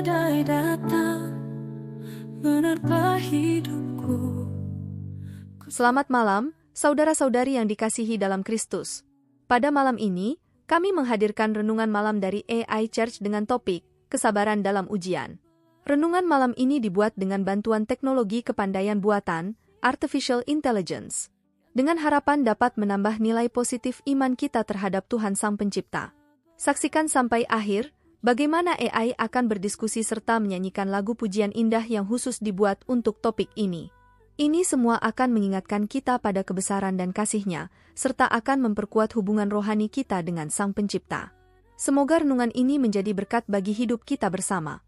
badai datang menerpa hidupku. Selamat malam, saudara-saudari yang dikasihi dalam Kristus. Pada malam ini, kami menghadirkan renungan malam dari AI Church dengan topik, kesabaran dalam ujian. Renungan malam ini dibuat dengan bantuan teknologi kepandaian buatan, Artificial Intelligence, dengan harapan dapat menambah nilai positif iman kita terhadap Tuhan Sang Pencipta. Saksikan sampai akhir, bagaimana AI akan berdiskusi serta menyanyikan lagu pujian indah yang khusus dibuat untuk topik ini. Ini semua akan mengingatkan kita pada kebesaran dan kasih-Nya, serta akan memperkuat hubungan rohani kita dengan Sang Pencipta. Semoga renungan ini menjadi berkat bagi hidup kita bersama.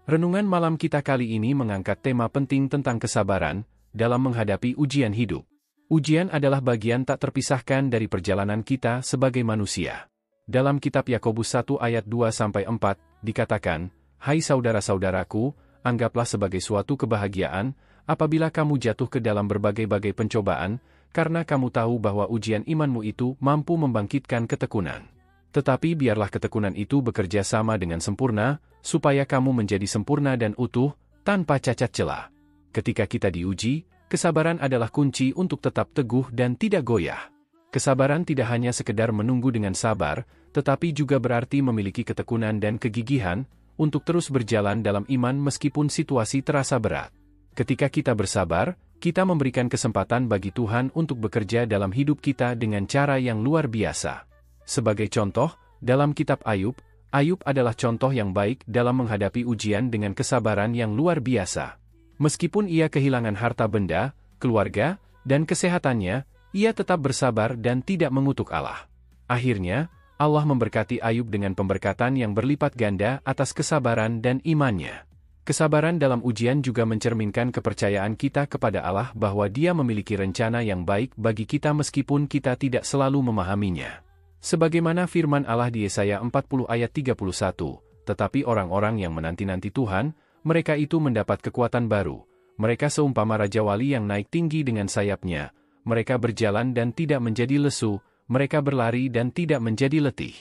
Renungan malam kita kali ini mengangkat tema penting tentang kesabaran dalam menghadapi ujian hidup. Ujian adalah bagian tak terpisahkan dari perjalanan kita sebagai manusia. Dalam kitab Yakobus 1 ayat 2-4 dikatakan, "Hai saudara-saudaraku, anggaplah sebagai suatu kebahagiaan apabila kamu jatuh ke dalam berbagai-bagai pencobaan, karena kamu tahu bahwa ujian imanmu itu mampu membangkitkan ketekunan. Tetapi biarlah ketekunan itu bekerja sama dengan sempurna, supaya kamu menjadi sempurna dan utuh, tanpa cacat celah." Ketika kita diuji, kesabaran adalah kunci untuk tetap teguh dan tidak goyah. Kesabaran tidak hanya sekedar menunggu dengan sabar, tetapi juga berarti memiliki ketekunan dan kegigihan untuk terus berjalan dalam iman meskipun situasi terasa berat. Ketika kita bersabar, kita memberikan kesempatan bagi Tuhan untuk bekerja dalam hidup kita dengan cara yang luar biasa. Sebagai contoh, dalam kitab Ayub, Ayub adalah contoh yang baik dalam menghadapi ujian dengan kesabaran yang luar biasa. Meskipun ia kehilangan harta benda, keluarga, dan kesehatannya, ia tetap bersabar dan tidak mengutuk Allah. Akhirnya, Allah memberkati Ayub dengan pemberkatan yang berlipat ganda atas kesabaran dan imannya. Kesabaran dalam ujian juga mencerminkan kepercayaan kita kepada Allah bahwa Dia memiliki rencana yang baik bagi kita meskipun kita tidak selalu memahaminya. Sebagaimana firman Allah di Yesaya 40 ayat 31, "Tetapi orang-orang yang menanti-nanti Tuhan, mereka itu mendapat kekuatan baru. Mereka seumpama Raja Wali yang naik tinggi dengan sayapnya. Mereka berjalan dan tidak menjadi lesu, mereka berlari dan tidak menjadi letih."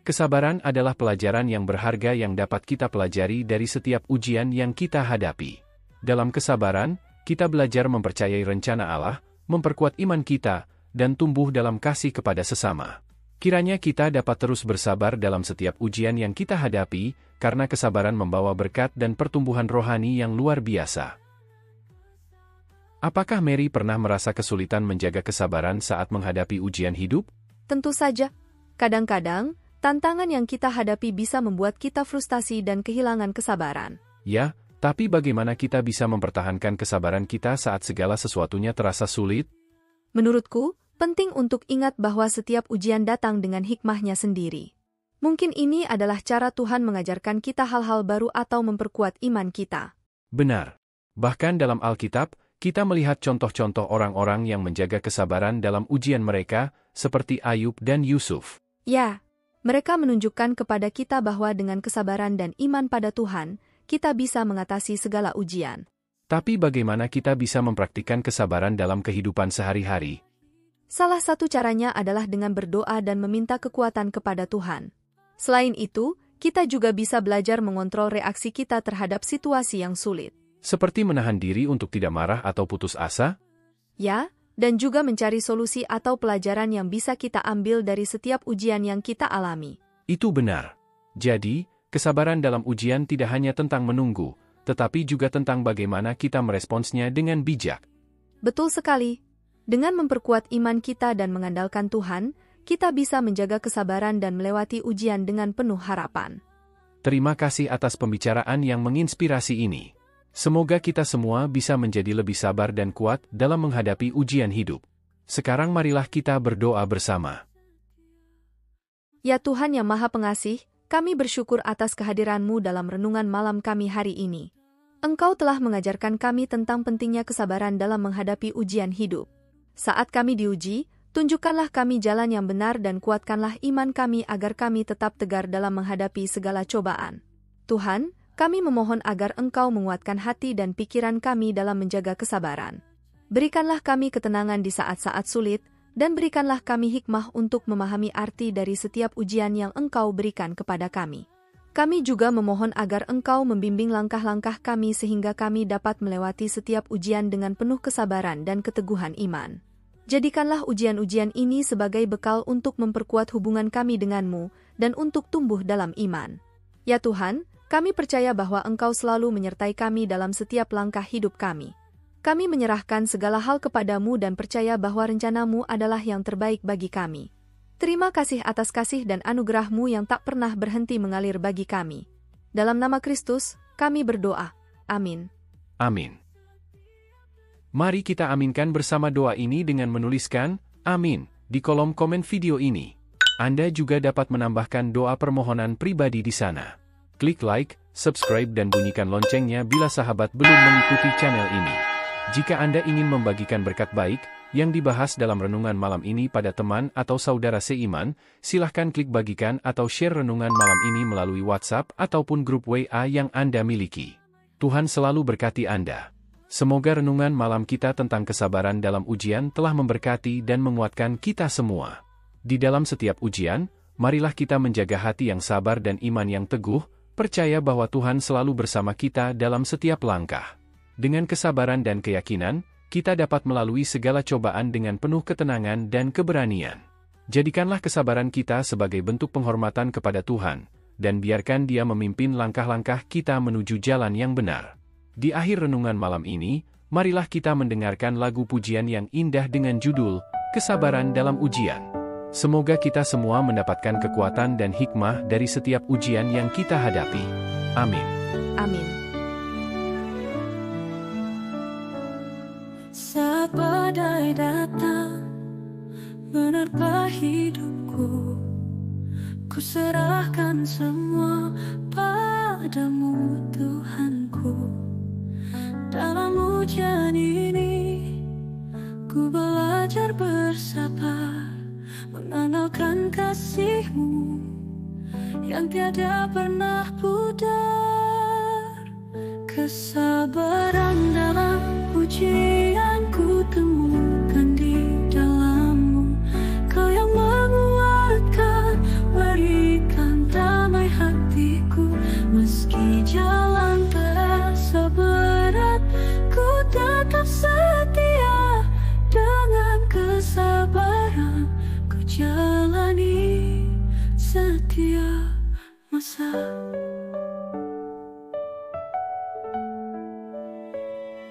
Kesabaran adalah pelajaran yang berharga yang dapat kita pelajari dari setiap ujian yang kita hadapi. Dalam kesabaran, kita belajar mempercayai rencana Allah, memperkuat iman kita, dan tumbuh dalam kasih kepada sesama. Kiranya kita dapat terus bersabar dalam setiap ujian yang kita hadapi, karena kesabaran membawa berkat dan pertumbuhan rohani yang luar biasa. Apakah Mary pernah merasa kesulitan menjaga kesabaran saat menghadapi ujian hidup? Tentu saja. Kadang-kadang, tantangan yang kita hadapi bisa membuat kita frustasi dan kehilangan kesabaran. Ya, tapi bagaimana kita bisa mempertahankan kesabaran kita saat segala sesuatunya terasa sulit? Menurutku, penting untuk ingat bahwa setiap ujian datang dengan hikmahnya sendiri. Mungkin ini adalah cara Tuhan mengajarkan kita hal-hal baru atau memperkuat iman kita. Benar. Bahkan dalam Alkitab, kita melihat contoh-contoh orang-orang yang menjaga kesabaran dalam ujian mereka, seperti Ayub dan Yusuf. Ya, mereka menunjukkan kepada kita bahwa dengan kesabaran dan iman pada Tuhan, kita bisa mengatasi segala ujian. Tapi bagaimana kita bisa mempraktikkan kesabaran dalam kehidupan sehari-hari? Salah satu caranya adalah dengan berdoa dan meminta kekuatan kepada Tuhan. Selain itu, kita juga bisa belajar mengontrol reaksi kita terhadap situasi yang sulit. Seperti menahan diri untuk tidak marah atau putus asa? Ya, dan juga mencari solusi atau pelajaran yang bisa kita ambil dari setiap ujian yang kita alami. Itu benar. Jadi, kesabaran dalam ujian tidak hanya tentang menunggu, tetapi juga tentang bagaimana kita meresponsnya dengan bijak. Betul sekali. Dengan memperkuat iman kita dan mengandalkan Tuhan, kita bisa menjaga kesabaran dan melewati ujian dengan penuh harapan. Terima kasih atas pembicaraan yang menginspirasi ini. Semoga kita semua bisa menjadi lebih sabar dan kuat dalam menghadapi ujian hidup. Sekarang marilah kita berdoa bersama. Ya Tuhan yang Maha Pengasih, kami bersyukur atas kehadiran-Mu dalam renungan malam kami hari ini. Engkau telah mengajarkan kami tentang pentingnya kesabaran dalam menghadapi ujian hidup. Saat kami diuji, tunjukkanlah kami jalan yang benar dan kuatkanlah iman kami agar kami tetap tegar dalam menghadapi segala cobaan. Tuhan, kami memohon agar Engkau menguatkan hati dan pikiran kami dalam menjaga kesabaran. Berikanlah kami ketenangan di saat-saat sulit, dan berikanlah kami hikmah untuk memahami arti dari setiap ujian yang Engkau berikan kepada kami. Kami juga memohon agar Engkau membimbing langkah-langkah kami sehingga kami dapat melewati setiap ujian dengan penuh kesabaran dan keteguhan iman. Jadikanlah ujian-ujian ini sebagai bekal untuk memperkuat hubungan kami denganmu dan untuk tumbuh dalam iman. Ya Tuhan, kami percaya bahwa Engkau selalu menyertai kami dalam setiap langkah hidup kami. Kami menyerahkan segala hal kepadamu dan percaya bahwa rencanamu adalah yang terbaik bagi kami. Terima kasih atas kasih dan anugerah-Mu yang tak pernah berhenti mengalir bagi kami. Dalam nama Kristus, kami berdoa. Amin. Amin. Mari kita aminkan bersama doa ini dengan menuliskan "Amin" di kolom komen video ini. Anda juga dapat menambahkan doa permohonan pribadi di sana. Klik like, subscribe dan bunyikan loncengnya bila sahabat belum mengikuti channel ini. Jika Anda ingin membagikan berkat baik yang dibahas dalam renungan malam ini pada teman atau saudara seiman, silahkan klik bagikan atau share renungan malam ini melalui WhatsApp ataupun grup WA yang Anda miliki. Tuhan selalu berkati Anda. Semoga renungan malam kita tentang kesabaran dalam ujian telah memberkati dan menguatkan kita semua. Di dalam setiap ujian, marilah kita menjaga hati yang sabar dan iman yang teguh, percaya bahwa Tuhan selalu bersama kita dalam setiap langkah. Dengan kesabaran dan keyakinan, kita dapat melalui segala cobaan dengan penuh ketenangan dan keberanian. Jadikanlah kesabaran kita sebagai bentuk penghormatan kepada Tuhan, dan biarkan Dia memimpin langkah-langkah kita menuju jalan yang benar. Di akhir renungan malam ini, marilah kita mendengarkan lagu pujian yang indah dengan judul "Kesabaran dalam Ujian". Semoga kita semua mendapatkan kekuatan dan hikmah dari setiap ujian yang kita hadapi. Amin. Amin. Saat badai datang menerpa hidupku, ku serahkan semua padamu Tuhanku. Dalam ujian ini, ku belajar bersabar, mengandalkan kasih-Mu yang tiada pernah pudar. Kesabaran dalam ujian ku temukan di dalam-Mu. Kau yang menguatkan, berikan damai hatiku. Meski jalan terasa berat, ku tetap setia. Dengan kesabaran ku jalani setiap masa.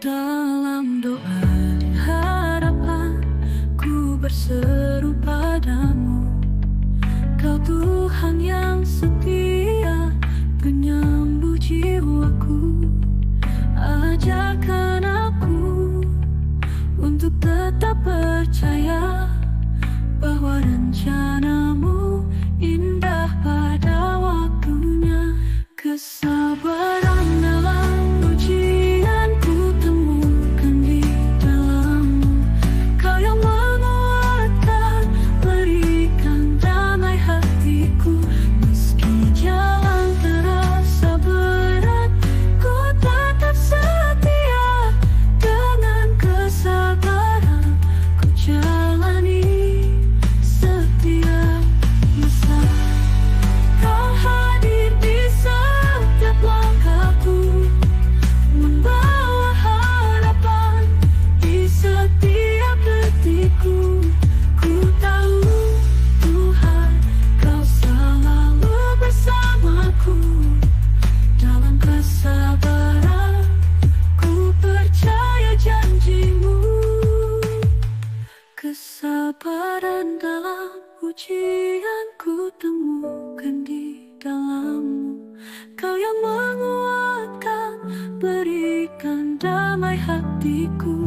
Dalam doa dan harapan, ku berseru padamu. Kau Tuhan yang setia, penyembuh jiwaku. Ajarkan aku untuk tetap percaya bahwa rencana-Mu indah pada waktunya. Kesabaran dalam ujian ku temukan di dalam-Mu. Kau yang menguatkan, berikan damai hatiku. Meski jalan terasa berat, ku tetap setia. Dengan kesabaran ku jalani setiap masa. Kau hadir di setiap langkahku, membawa harapan di setiap detikku. Ku tahu Tuhan, Kau selalu bersamaku. Dalam kesabaran ku percaya janji-Mu. Kesabaran dalam ujian ku temukan di dalam-Mu. Kau yang menguatkan, berikan damai hatiku.